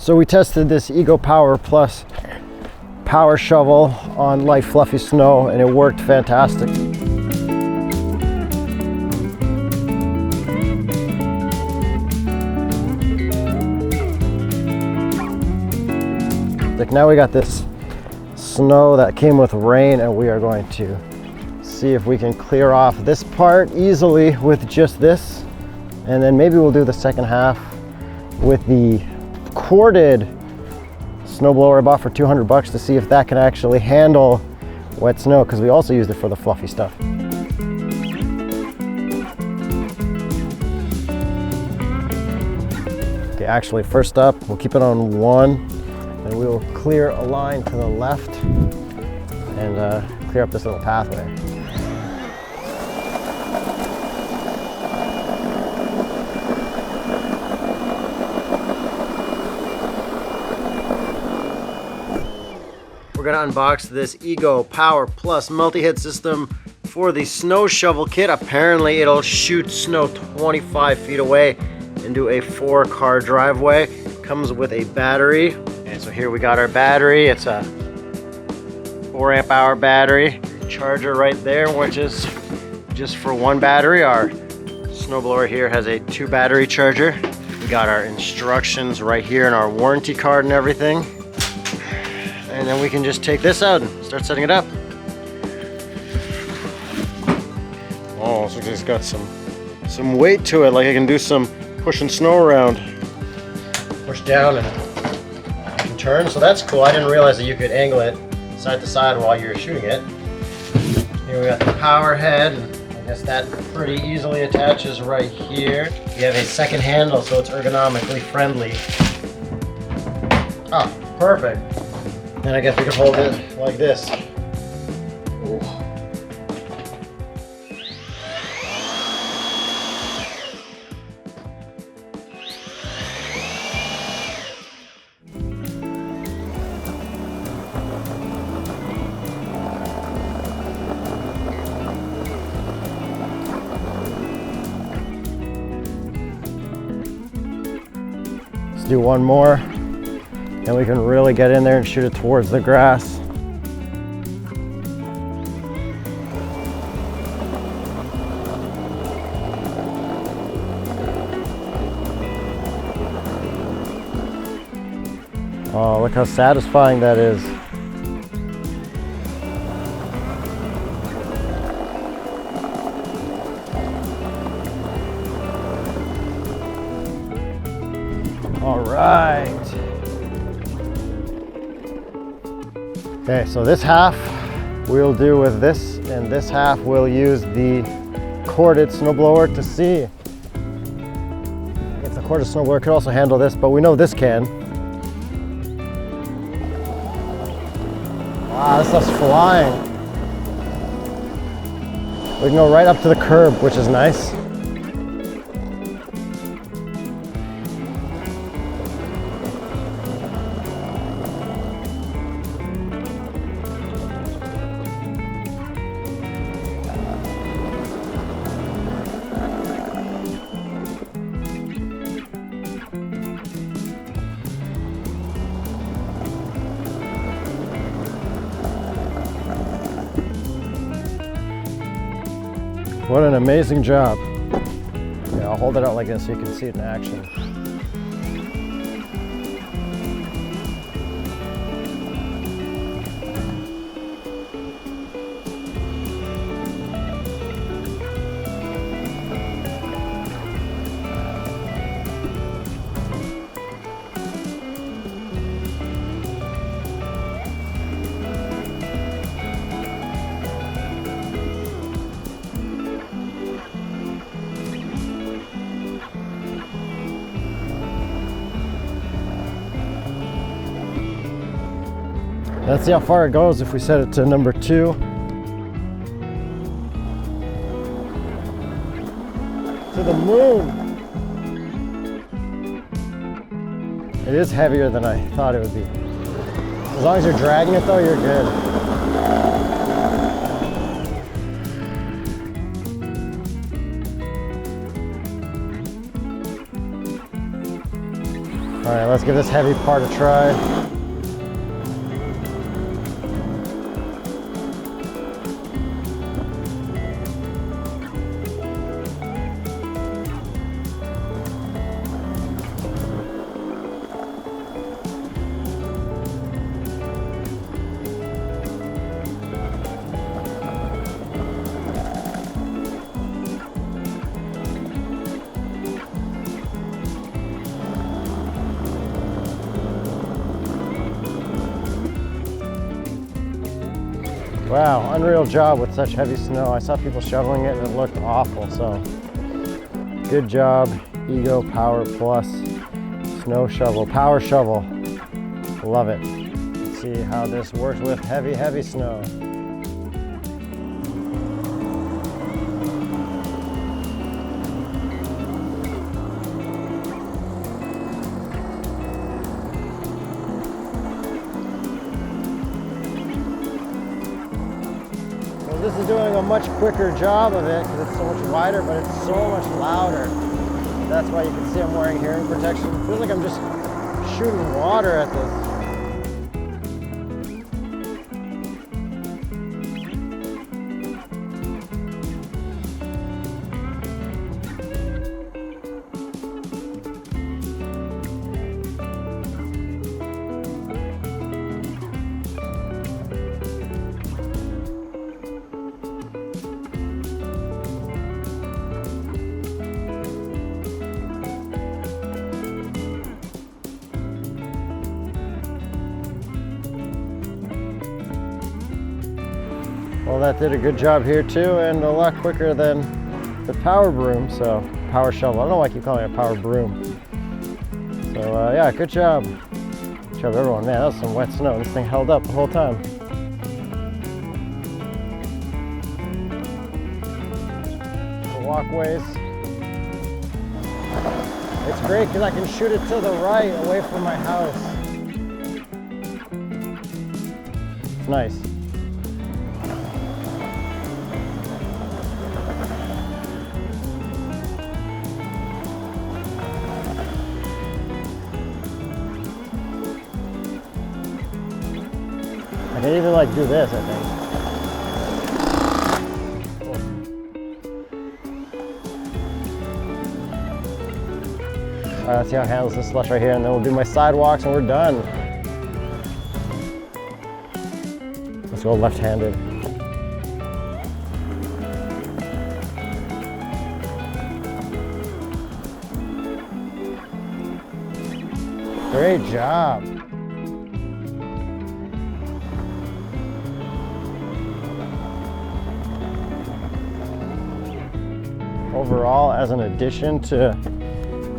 So we tested this Ego Power Plus power shovel on light fluffy snow and it worked fantastic. Like now we got this snow that came with rain and we are going to see if we can clear off this part easily with just this, and then maybe we'll do the second half with the corded snowblower I bought for 200 bucks to see if that can actually handle wet snow, because we also used it for the fluffy stuff. Okay, actually first up we'll keep it on one and we will clear a line to the left and clear up this little pathway. We're gonna unbox this Ego Power Plus multi-hit system for the snow shovel kit. Apparently it'll shoot snow 25 feet away and do a 4-car driveway. Comes with a battery. And so here we got our battery. It's a 4 amp hour battery. Charger right there, which is just for one battery. Our snowblower here has a 2 battery charger. We got our instructions right here and our warranty card and everything. And then we can just take this out and start setting it up. Oh, so it's got some weight to it, like I can do some pushing snow around. Push down and I can turn, so that's cool. I didn't realize that you could angle it side to side while you're shooting it. Here we got the power head, and I guess that pretty easily attaches right here. We have a second handle, so it's ergonomically friendly. Oh, perfect. And I guess we can hold it like this. Ooh. Let's do one more. And we can really get in there and shoot it towards the grass. Oh, look how satisfying that is. All right. Okay, so this half we'll do with this, and this half we'll use the corded snowblower to see if the corded snowblower could also handle this, but we know this can. Wow, this stuff's flying. We can go right up to the curb, which is nice. What an amazing job. Yeah, I'll hold it out like this so you can see it in action. Let's see how far it goes if we set it to number 2. To the moon. It is heavier than I thought it would be. As long as you're dragging it though, you're good. All right, let's give this heavy part a try. Wow, unreal job with such heavy snow. I saw people shoveling it and it looked awful, so good job, Ego Power Plus Snow Shovel, Power Shovel. Love it. Let's see how this works with heavy, heavy snow. This is doing a much quicker job of it because it's so much wider, but it's so much louder. That's why you can see I'm wearing hearing protection. It feels like I'm just shooting water at this. Well, that did a good job here too, and a lot quicker than the power broom, so power shovel. I don't know why I keep calling it a power broom. So yeah, good job. Good job everyone. Man, that was some wet snow. This thing held up the whole time. The walkways. It's great because I can shoot it to the right away from my house. It's nice. I can even like do this, I think. All right, let's see how it handles this slush right here, and then we'll do my sidewalks and we're done. Let's go left-handed. Great job. Overall, as an addition to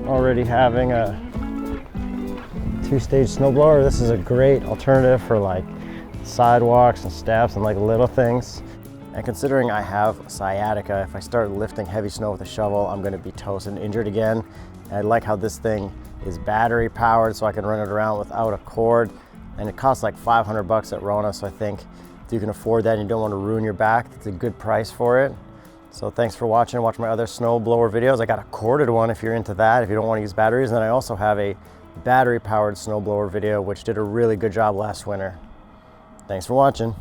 already having a two-stage snowblower, this is a great alternative for like sidewalks and steps and like little things. And considering I have sciatica, if I start lifting heavy snow with a shovel, I'm going to be toast and injured again. And I like how this thing is battery powered, so I can run it around without a cord. And it costs like 500 bucks at Rona, so I think if you can afford that and you don't want to ruin your back, it's a good price for it. So thanks for watching. Watch my other snowblower videos. I got a corded one if you're into that, if you don't want to use batteries. And then I also have a battery powered snowblower video, which did a really good job last winter. Thanks for watching.